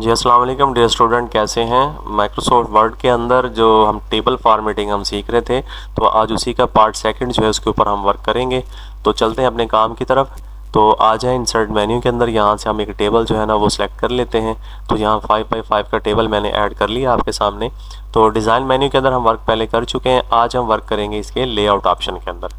जी अस्सलाम वालेकुम dear student, कैसे हैं। माइक्रोसॉफ्ट वर्ड के अंदर जो हम टेबल फॉर्मेटिंग हम सीख रहे थे, तो आज उसी का पार्ट सेकंड जो है उसके ऊपर हम वर्क करेंगे। तो चलते हैं अपने काम की तरफ। तो आ जाए इंसर्ट मेन्यू के अंदर, यहाँ से हम एक टेबल जो है ना वो सिलेक्ट कर लेते हैं। तो यहाँ 5x5 का टेबल मैंने ऐड कर लिया आपके सामने। तो डिज़ाइन मेन्यू के अंदर हम वर्क पहले कर चुके हैं, आज हम वर्क करेंगे इसके लेआउट ऑप्शन के अंदर।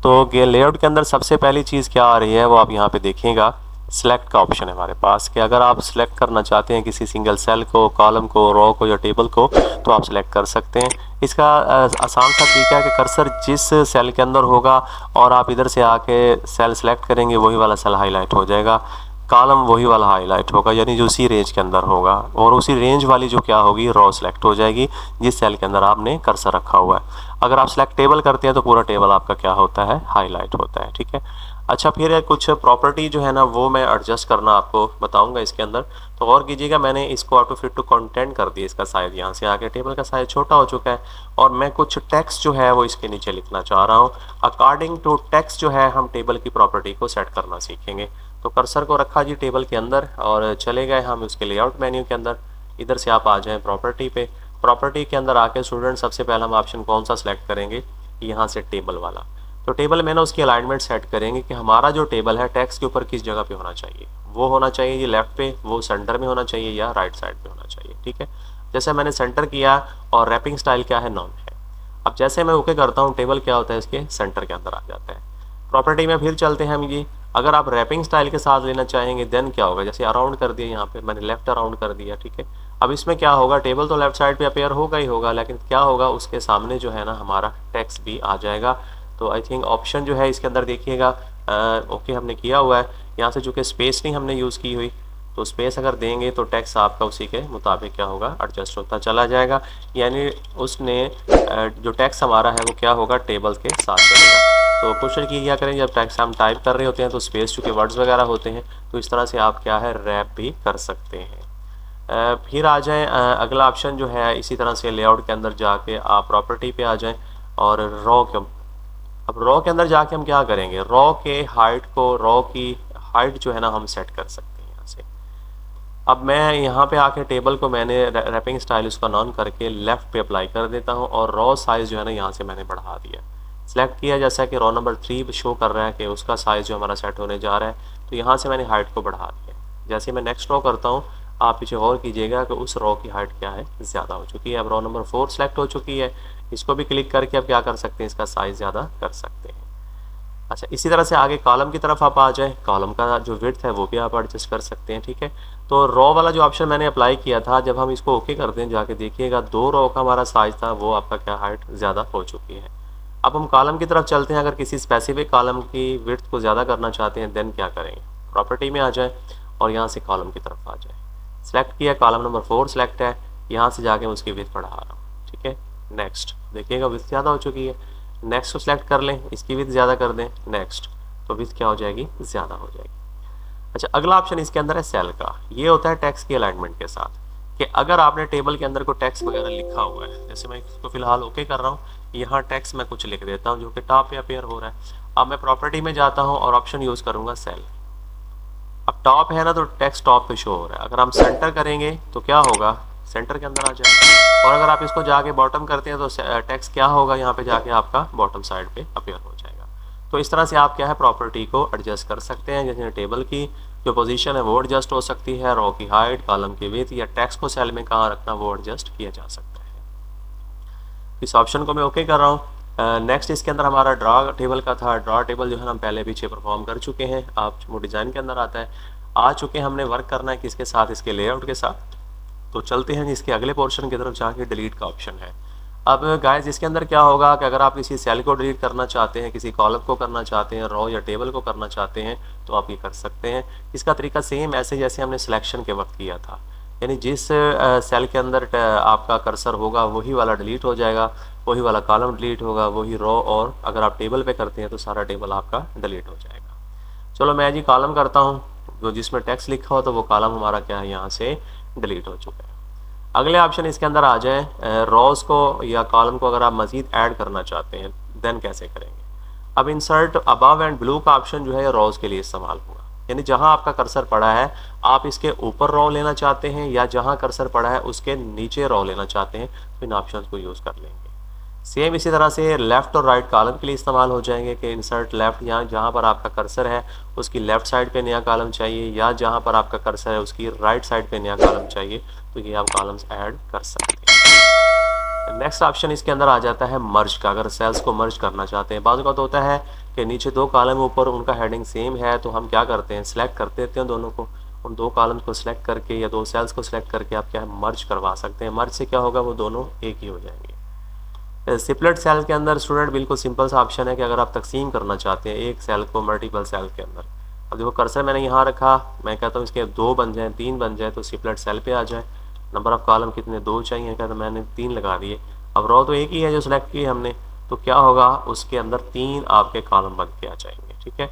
तो लेआउट के अंदर सबसे पहली चीज़ क्या आ रही है वो आप यहाँ पे देखिएगा, सिलेक्ट का ऑप्शन है हमारे पास कि अगर आप सिलेक्ट करना चाहते हैं किसी सिंगल सेल को, कॉलम को, रो को या टेबल को, तो आप सिलेक्ट कर सकते हैं। इसका आसान सा तरीका है कि कर्सर जिस सेल के अंदर होगा और आप इधर से आके सेल सेलेक्ट करेंगे, वही वाला सेल हाईलाइट हो जाएगा, कॉलम वही वाला हाईलाइट होगा, यानी जो उसी रेंज के अंदर होगा, और उसी रेंज वाली जो क्या होगी, रो सेलेक्ट हो जाएगी जिस सेल के अंदर आपने कर्सर रखा हुआ है। अगर आप सेलेक्ट टेबल करते हैं तो पूरा टेबल आपका क्या होता है, हाईलाइट होता है। ठीक है। अच्छा, फिर कुछ प्रॉपर्टी जो है ना वो मैं एडजस्ट करना आपको बताऊंगा इसके अंदर। तो गौर कीजिएगा, मैंने इसको ऑटो फिट टू कंटेंट कर दिया, इसका साइज यहाँ से आके टेबल का साइज छोटा हो चुका है, और मैं कुछ टेक्स्ट जो है वो इसके नीचे लिखना चाह रहा हूँ। अकॉर्डिंग टू टेक्स्ट जो है हम टेबल की प्रॉपर्टी को सेट करना सीखेंगे। तो कर्सर को रखा जी टेबल के अंदर और चले गए हम उसके लेआउट मेन्यू के अंदर। इधर से आप आ जाएं प्रॉपर्टी पे। प्रॉपर्टी के अंदर आके स्टूडेंट सबसे पहले हम ऑप्शन कौन सा सेलेक्ट करेंगे, यहाँ से टेबल वाला। तो टेबल में ना उसकी अलाइनमेंट सेट करेंगे कि हमारा जो टेबल है टेक्स्ट के ऊपर किस जगह पे होना चाहिए। वो होना चाहिए ये लेफ्ट पे, वो सेंटर में होना चाहिए, या राइट साइड पे होना चाहिए। ठीक है। जैसे मैंने सेंटर किया और रैपिंग स्टाइल क्या है, नॉन है। अब जैसे मैं ओके करता हूँ, टेबल क्या होता है इसके सेंटर के अंदर आ जाता है। प्रॉपर्टी में फिर चलते हैं हम ये, अगर आप रैपिंग स्टाइल के साथ लेना चाहेंगे देन क्या होगा, जैसे अराउंड कर दिया, यहाँ पे मैंने लेफ्ट अराउंड कर दिया। ठीक है। अब इसमें क्या होगा, टेबल तो लेफ्ट साइड पे अपेयर होगा ही होगा, लेकिन क्या होगा उसके सामने जो है ना हमारा टेक्स्ट भी आ जाएगा। तो आई थिंक ऑप्शन जो है इसके अंदर देखिएगा, ओके हमने किया हुआ है। यहाँ से चूँकि स्पेस नहीं हमने यूज़ की हुई, तो स्पेस अगर देंगे तो टेक्स्ट आपका उसी के मुताबिक क्या होगा, एडजस्ट होता चला जाएगा। यानी उसने जो टेक्स्ट हमारा है वो क्या होगा, टेबल के साथ चलेगा। तो क्वेश्चन की क्या करें, जब टेक्स्ट हम टाइप कर रहे होते हैं तो स्पेस चूँकि वर्ड्स वगैरह होते हैं, तो इस तरह से आप क्या है रैप भी कर सकते हैं। फिर आ जाएं, अगला ऑप्शन जो है इसी तरह से लेआउट के अंदर जाके आप प्रॉपर्टी पे आ जाएं और रो के, अब रो के अंदर जाके हम क्या करेंगे, रो के हाइट को, रो की हाइट जो है ना हम सेट कर सकते हैं यहाँ से। अब मैं यहाँ पे आके टेबल को मैंने रैपिंग स्टाइल उसका नॉन करके लेफ़्ट पे अप्लाई कर देता हूँ, और रो साइज़ जो है ना यहाँ से मैंने बढ़ा दिया, सेलेक्ट किया। जैसा कि रो नंबर 3 शो कर रहा है कि उसका साइज़ जो हमारा सेट होने जा रहा है, तो यहाँ से मैंने हाइट को बढ़ा दिया। जैसे मैं नेक्स्ट रो करता हूँ, आप पीछे गौर कीजिएगा कि उस रो की हाइट क्या है, ज़्यादा हो चुकी है। अब रो नंबर 4 सेलेक्ट हो चुकी है, इसको भी क्लिक करके अब क्या कर सकते हैं, इसका साइज़ ज़्यादा कर सकते हैं। अच्छा, इसी तरह से आगे कॉलम की तरफ आप आ जाएं, कॉलम का जो विड्थ है वो भी आप एडजस्ट कर सकते हैं। ठीक है। तो रो वाला जो ऑप्शन मैंने अप्लाई किया था, जब हम इसको ओके करते हैं जाके देखिएगा 2 रो का हमारा साइज़ था वो आपका क्या हाइट ज़्यादा हो चुकी है। अब हम कॉलम की तरफ चलते हैं। अगर किसी स्पेसिफिक कॉलम की विड्थ को ज़्यादा करना चाहते हैं देन क्या करेंगे, प्रॉपर्टी में आ जाए और यहाँ से कॉलम की तरफ आ जाए। सेलेक्ट किया, कॉलम नंबर 4 सेलेक्ट है, यहाँ से जाके मैं उसकी विड्थ बढ़ा रहा हूँ। ठीक है। नेक्स्ट, देखिएगा विड्थ ज़्यादा हो चुकी है। नेक्स्ट को सिलेक्ट कर लें, इसकी विड्थ ज़्यादा कर दें, नेक्स्ट, तो विड्थ क्या हो जाएगी, ज़्यादा हो जाएगी। अच्छा, अगला ऑप्शन इसके अंदर है सेल का। ये होता है टेक्स्ट की अलाइनमेंट के साथ, कि अगर आपने टेबल के अंदर कोई टेक्स्ट वगैरह लिखा हुआ है, जैसे मैं इसको फिलहाल ओके कर रहा हूँ, यहाँ टेक्स्ट मैं कुछ लिख देता हूँ जो कि टॉप पे अपेयर हो रहा है। अब मैं प्रॉपर्टी में जाता हूँ और ऑप्शन यूज़ करूँगा सेल। अब टॉप है ना, तो टेक्स्ट टॉप पे शो हो रहा है। अगर हम सेंटर करेंगे तो क्या होगा, सेंटर के अंदर आ जाएगा, और अगर आप इसको जाके बॉटम करते हैं तो टेक्स्ट क्या होगा, यहाँ पे जाके आपका बॉटम साइड पे अपेयर हो जाएगा। तो इस तरह से आप क्या है प्रॉपर्टी को एडजस्ट कर सकते हैं। जैसे टेबल की जो पोजीशन है वो एडजस्ट हो सकती है, रो की हाइट, कॉलम की विड्थ, या टेक्स्ट को सेल में कहाँ रखना वो एडजस्ट किया जा सकता है। इस ऑप्शन को मैं ओके कर रहा हूँ। नेक्स्ट इसके अंदर हमारा ड्रा टेबल का था। ड्रा टेबल जो है हम पहले पीछे परफॉर्म कर चुके हैं, आप वो डिज़ाइन के अंदर आता है। आ चुके हमने वर्क करना है किसके साथ, इसके लेआउट के साथ। तो चलते हैं इसके अगले पोर्शन की तरफ जाके, डिलीट का ऑप्शन है। अब गाइस इसके अंदर क्या होगा कि अगर आप किसी सेल को डिलीट करना चाहते हैं, किसी कॉलम को करना चाहते हैं, रो या टेबल को करना चाहते हैं, तो आप ये कर सकते हैं। इसका तरीका सेम ऐसे जैसे हमने सिलेक्शन के वक्त किया था, यानी जिस सेल के अंदर आपका कर्सर होगा वही वाला डिलीट हो जाएगा, वही वाला कॉलम डिलीट होगा, वही रो, और अगर आप टेबल पे करते हैं तो सारा टेबल आपका डिलीट हो जाएगा। चलो मैं जी कॉलम करता हूँ, जो जिसमें टेक्स्ट लिखा हो तो वो कॉलम हमारा क्या है, यहाँ से डिलीट हो चुका है। अगले ऑप्शन इसके अंदर आ जाए, रोज़ को या कॉलम को अगर आप मज़ीद ऐड करना चाहते हैं देन कैसे करेंगे। अब इंसर्ट अबव एंड ब्लू का ऑप्शन जो है रोज़ के लिए इस्तेमाल होगा। यानी जहां आपका कर्सर पड़ा है आप इसके ऊपर रो लेना चाहते हैं या जहां कर्सर पड़ा है उसके नीचे रो लेना चाहते हैं, तो इन ऑप्शंस को यूज़ कर लेंगे। सेम इसी तरह से लेफ़्ट और राइट कॉलम के लिए इस्तेमाल हो जाएंगे कि इंसर्ट लेफ़्ट, यहाँ जहाँ पर आपका कर्सर है उसकी लेफ़्ट साइड पे नया कॉलम चाहिए या जहाँ पर आपका कर्सर है उसकी राइट साइड पे नया कॉलम चाहिए, तो ये आप कॉलम्स ऐड कर सकते हैं। नेक्स्ट ऑप्शन इसके अंदर आ जाता है मर्ज का। अगर सेल्स को मर्ज करना चाहते हैं, बाज़ वक़्त होता है कि नीचे दो कॉलम ऊपर उनका हेडिंग सेम है, तो हम क्या करते हैं सिलेक्ट कर देते हैं दोनों को, उन दो कॉलम्स को सिलेक्ट करके या दो सेल्स को सिलेक्ट करके आप क्या है मर्ज करवा सकते हैं। मर्ज से क्या होगा, वो दोनों एक ही हो जाएंगे। स्प्लिट सेल के अंदर स्टूडेंट बिल्कुल सिंपल सा ऑप्शन है कि अगर आप तकसीम करना चाहते हैं एक सेल को मल्टीपल सेल के अंदर, अब देखो कर्सर मैंने यहाँ रखा, मैं कहता हूँ इसके 2 बन जाए 3 बन जाए तो स्प्लिट सेल पे आ जाए। नंबर ऑफ कॉलम कितने 2 चाहिए, कहता मैंने 3 लगा दिए। अब रो तो एक ही है जो सिलेक्ट की हमने, तो क्या होगा उसके अंदर 3 आपके कॉलम बन के आ जाएंगे, ठीक है।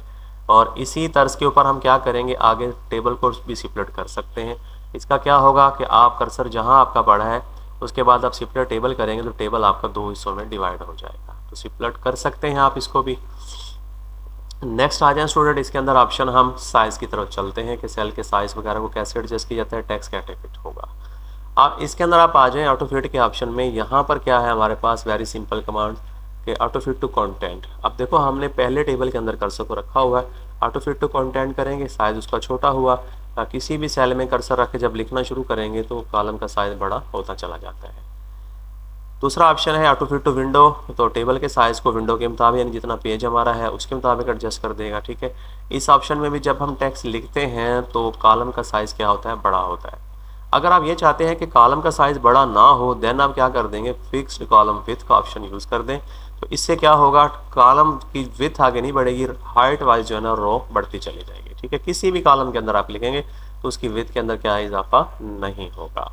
और इसी तर्ज के ऊपर हम क्या करेंगे, आगे टेबल को भी स्प्लिट कर सकते हैं। इसका क्या होगा कि आप कर्सर जहाँ आपका पड़ा है उसके बाद आप स्प्लिट टेबल करेंगे तो टेबल आपका 2 हिस्सों में डिवाइड हो जाएगा, तो स्प्लिट कर सकते हैं आप इसको भी। नेक्स्ट आ जाए स्टूडेंट, इसके अंदर ऑप्शन हम साइज़ की तरफ चलते हैं कि सेल के साइज़ वगैरह को कैसे एडजस्ट किया जाता है, टेक्स्ट कैसे फिट होगा। आप इसके अंदर आप आ जाएँ ऑटो फिट के ऑप्शन में। यहाँ पर क्या है हमारे पास वेरी सिंपल कमांड कि ऑटो फिट टू कंटेंट। अब देखो हमने पहले टेबल के अंदर कर्सर को रखा हुआ है, ऑटो फिट टू कंटेंट करेंगे, साइज़ उसका छोटा हुआ, किसी भी सेल में कर्सर रख के जब लिखना शुरू करेंगे तो कॉलम का साइज़ बड़ा होता चला जाता है। दूसरा ऑप्शन है ऑटो फिट टू विंडो, तो टेबल के साइज़ को विंडो के मुताबिक यानी जितना पेज हमारा है उसके मुताबिक एडजस्ट कर देगा, ठीक है। इस ऑप्शन में भी जब हम टेक्स्ट लिखते हैं तो कॉलम का साइज़ क्या होता है, बड़ा होता है। अगर आप ये चाहते हैं कि कॉलम का साइज़ बड़ा ना हो, देन आप क्या कर देंगे, फिक्स्ड कॉलम विथ का ऑप्शन यूज़ कर दें। तो इससे क्या होगा, कॉलम की विथ आगे नहीं बढ़ेगी, हाइट वाइज जो है ना रो बढ़ती चली जाएगी, ठीक है। किसी भी कॉलम के अंदर आप लिखेंगे तो उसकी विथ के अंदर क्या है, इजाफा नहीं होगा।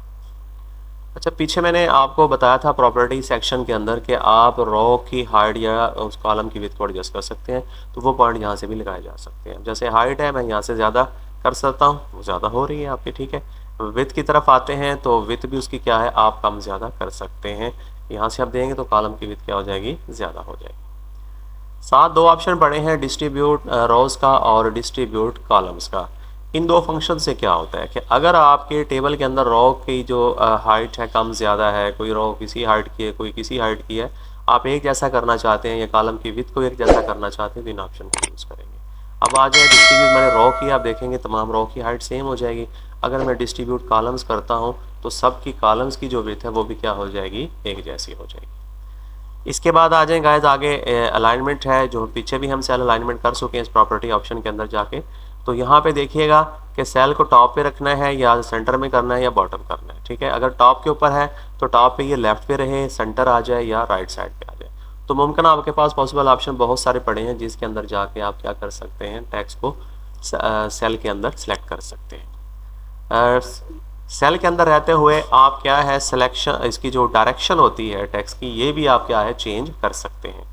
अच्छा, पीछे मैंने आपको बताया था प्रॉपर्टी सेक्शन के अंदर कि आप रो की हाइट या उस कॉलम की विथ को एडजस्ट कर सकते हैं, तो वो पॉइंट यहाँ से भी लगाए जा सकते हैं। जैसे हाइट है मैं यहाँ से ज़्यादा कर सकता हूँ, वो ज़्यादा हो रही है आपकी, ठीक है। विथ की तरफ आते हैं तो विथ भी उसकी क्या है, आप कम ज़्यादा कर सकते हैं। यहाँ से आप देंगे तो कॉलम की विथ क्या हो जाएगी, ज़्यादा हो जाएगी। साथ 2 ऑप्शन पड़े हैं, डिस्ट्रीब्यूट रोज़ का और डिस्ट्रीब्यूट कॉलम्स का। इन 2 फंक्शन से क्या होता है कि अगर आपके टेबल के अंदर रो की जो हाइट है कम ज़्यादा है, कोई रो किसी हाइट की है कोई किसी हाइट की है, आप एक जैसा करना चाहते हैं या कॉलम की विथ को एक जैसा करना चाहते हैं तो इन ऑप्शन को यूज़ करेंगे। अब आ जाए डिस्ट्रीब्यूट, मैंने रो की, आप देखेंगे तमाम रो की हाइट सेम हो जाएगी। अगर मैं डिस्ट्रीब्यूट कॉलम्स करता हूँ तो सब की कॉलम्स की जो विथ है वो भी क्या हो जाएगी, एक जैसी हो जाएगी। इसके बाद आ जाए गाइस आगे अलाइनमेंट है, जो पीछे भी हम सेल अलाइनमेंट कर चुके हैं इस प्रॉपर्टी ऑप्शन के अंदर जाके। तो यहाँ पे देखिएगा कि सेल को टॉप पे रखना है या सेंटर में करना है या बॉटम करना है, ठीक है। अगर टॉप के ऊपर है तो टॉप पे ये लेफ्ट पे रहे, सेंटर आ जाए या राइट साइड पे आ जाए। तो मुमकिन आपके पास पॉसिबल ऑप्शन बहुत सारे पड़े हैं जिसके अंदर जाके आप क्या कर सकते हैं, टेक्स्ट को सेल के अंदर सेलेक्ट कर सकते हैं। सेल के अंदर रहते हुए आप क्या है सिलेक्शन, इसकी जो डायरेक्शन होती है टेक्स्ट की, ये भी आप क्या है चेंज कर सकते हैं।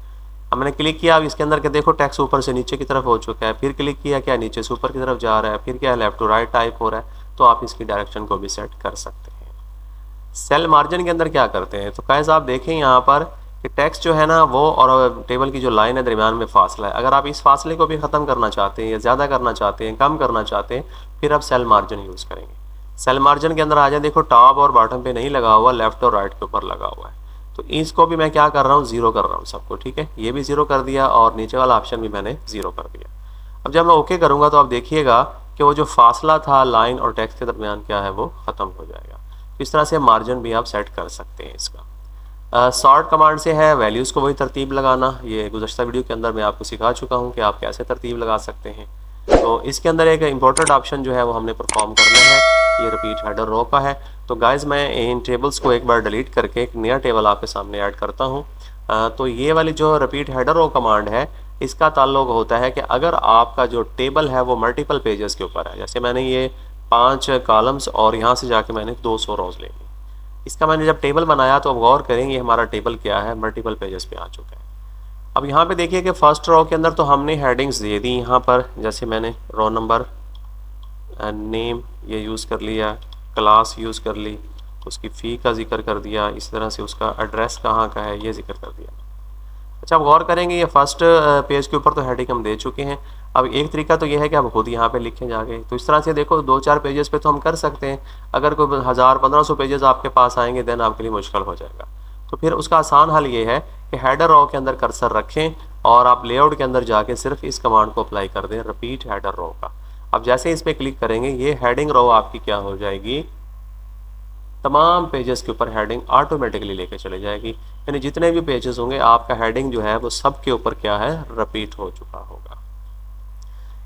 अब मैंने क्लिक किया, अब इसके अंदर के देखो टेक्स्ट ऊपर से नीचे की तरफ हो चुका है, फिर क्लिक किया क्या नीचे से ऊपर की तरफ जा रहा है, फिर क्या लेफ्ट टू राइट टाइप हो रहा है, तो आप इसकी डायरेक्शन को भी सेट कर सकते हैं। सेल मार्जिन के अंदर क्या करते हैं, तो गाइस आप देखें यहाँ पर कि टेक्स्ट जो है ना वो और टेबल की जो लाइन है दरमियान में फासला है, अगर आप इस फासले को भी ख़त्म करना चाहते हैं या ज़्यादा करना चाहते हैं, कम करना चाहते हैं, फिर आप सेल मार्जिन यूज़ करेंगे। सेल मार्जिन के अंदर आ जाए, देखो टॉप और बॉटम पे नहीं लगा हुआ, लेफ्ट और राइट के ऊपर लगा हुआ है, तो इसको भी मैं क्या कर रहा हूँ, 0 कर रहा हूँ सबको, ठीक है। ये भी 0 कर दिया और नीचे वाला ऑप्शन भी मैंने 0 कर दिया। अब जब मैं ओके करूँगा तो आप देखिएगा कि वो जो फासला था लाइन और टेक्स्ट के दरमियान क्या है वो ख़त्म हो जाएगा। तो इस तरह से मार्जिन भी आप सेट कर सकते हैं इसका। सॉर्ट कमांड से है वैल्यूज़ को वही तरतीब लगाना, ये गुज़श्ता वीडियो के अंदर मैं आपको सिखा चुका हूँ कि आप कैसे तरतीब लगा सकते हैं। तो इसके अंदर एक इम्पोर्टेंट ऑप्शन जो है वो हमने परफॉर्म करना है, ये रिपीट हेडर रो का है। तो गाइज़ मैं इन टेबल्स को एक बार डिलीट करके एक नया टेबल आपके सामने ऐड करता हूँ। तो ये वाली जो रिपीट हेडर रो कमांड है इसका ताल्लुक होता है कि अगर आपका जो टेबल है वो मल्टीपल पेजेस के ऊपर है, जैसे मैंने ये 5 कॉलम्स और यहाँ से जाके मैंने 200 रोज़ ले ली, इसका मैंने जब टेबल बनाया तो अब गौर करेंगे हमारा टेबल क्या है, मल्टीपल पेजेस पे आ चुका है। अब यहाँ पे देखिए कि फर्स्ट रो के अंदर तो हमने हेडिंग्स दे दी यहाँ पर, जैसे मैंने रो नंबर, नेम ये यूज़ कर लिया, क्लास यूज़ कर ली, उसकी फ़ी का जिक्र कर दिया, इस तरह से उसका एड्रेस कहाँ का है ये जिक्र कर दिया। अच्छा, अब गौर करेंगे ये फर्स्ट पेज के ऊपर तो हेडिंग हम दे चुके हैं। अब एक तरीका तो ये है कि आप खुद यहाँ पे लिखें जाके। तो इस तरह से देखो 2-4 पेजेस पे तो हम कर सकते हैं। अगर कोई 1000-1500 पेजेस आपके पास आएंगे देन आपके लिए मुश्किल हो जाएगा। तो फिर उसका आसान हल ये है कि हेडर रो के अंदर कर्सर रखें और आप लेआउट के अंदर जाके सिर्फ इस कमांड को अप्लाई कर दें, रिपीट हेडर रो का। अब जैसे इस पर क्लिक करेंगे ये हेडिंग रो आपकी क्या हो जाएगी, तमाम पेजेस के ऊपर हेडिंग ऑटोमेटिकली लेके चले जाएगी। यानी जितने भी पेजेस होंगे आपका हेडिंग जो है वो सब के ऊपर क्या है, रिपीट हो चुका होगा।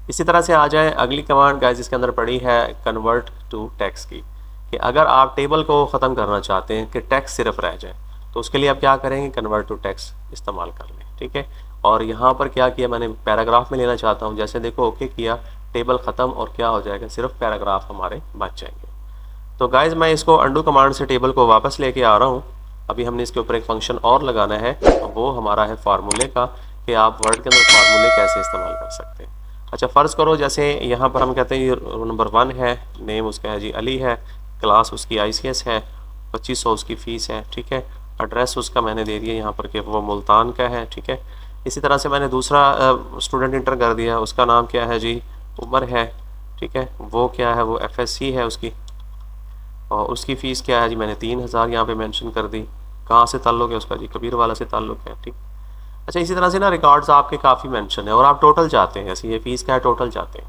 इसी तरह से आ जाए अगली कमांड गाइस, जिसके अंदर पड़ी है कन्वर्ट टू टेक्स्ट की, कि अगर आप टेबल को ख़त्म करना चाहते हैं कि टेक्स्ट सिर्फ रह जाए तो उसके लिए आप क्या करेंगे, कन्वर्ट टू टेक्स्ट इस्तेमाल कर लें। ठीक है, और यहाँ पर क्या किया मैंने, पैराग्राफ में लेना चाहता हूँ, जैसे देखो ओके किया, टेबल ख़त्म और क्या हो जाएगा, सिर्फ पैराग्राफ हमारे बच जाएंगे। तो गाइज मैं इसको अंडू कमांड से टेबल को वापस लेके आ रहा हूँ। अभी हमने इसके ऊपर एक फंक्शन और लगाना है, वो हमारा है फार्मूले का, कि आप वर्ड के अंदर फार्मूले कैसे इस्तेमाल कर सकते हैं। अच्छा फ़र्ज़ करो जैसे यहाँ पर हम कहते हैं ये नंबर 1 है, नेम उसका है जी अली है, क्लास उसकी ICS है, 2500 उसकी फ़ीस है। ठीक है, एड्रेस उसका मैंने दे दिया यहाँ पर कि वो मुल्तान का है। ठीक है, इसी तरह से मैंने दूसरा स्टूडेंट इंटर कर दिया, उसका नाम क्या है जी, उमर है। ठीक है, वो क्या है, वो FSC है उसकी, और उसकी फ़ीस क्या है जी, मैंने 3000 यहाँ पे मेंशन कर दी। कहाँ से ताल्लुक़ है उसका जी, कबीर वाला से ताल्लुक़ है। ठीक, अच्छा इसी तरह से ना रिकॉर्ड्स आपके काफ़ी मेंशन है और आप टोटल चाहते हैं, जैसे ये फ़ीस क्या है टोटल चाहते हैं,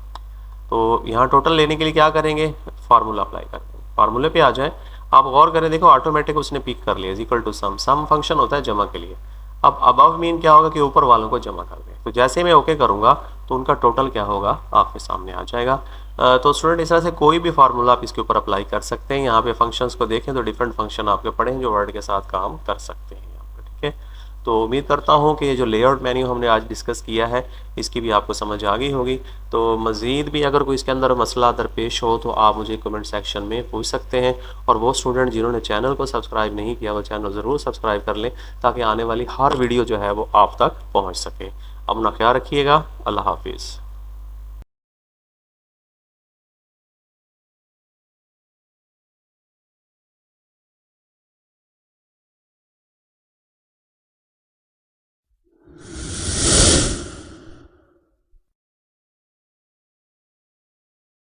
तो यहाँ टोटल लेने के लिए क्या करेंगे, फार्मूला अप्लाई करेंगे। फार्मूले पे आ जाए, आप गौर करें, देखो ऑटोमेटिक उसने पिक कर लिया equal to sum. Sum function होता है जमा के लिए। अब अबव मीन क्या होगा कि ऊपर वालों को जमा कर दें। तो जैसे मैं ओके करूँगा तो उनका टोटल क्या होगा आपके सामने आ जाएगा। तो स्टूडेंट इस तरह से कोई भी फार्मूला आप इसके ऊपर अप्लाई कर सकते हैं। यहाँ पे फंक्शंस को देखें तो डिफरेंट फंक्शन आपके पड़े हैं जो वर्ड के साथ काम कर सकते हैं यहाँ पर। ठीक है, तो उम्मीद करता हूँ कि ये जो लेआउट मेन्यू हमने आज डिस्कस किया है इसकी भी आपको समझ आ गई होगी। तो मज़ीद भी अगर कोई इसके अंदर मसला दरपेश हो तो आप मुझे कमेंट सेक्शन में पूछ सकते हैं। और वो स्टूडेंट जिन्होंने चैनल को सब्सक्राइब नहीं किया वो चैनल ज़रूर सब्सक्राइब कर लें ताकि आने वाली हर वीडियो जो है वो आप तक पहुँच सके। अपना ख्याल रखिएगा, अल्लाह हाफिज़।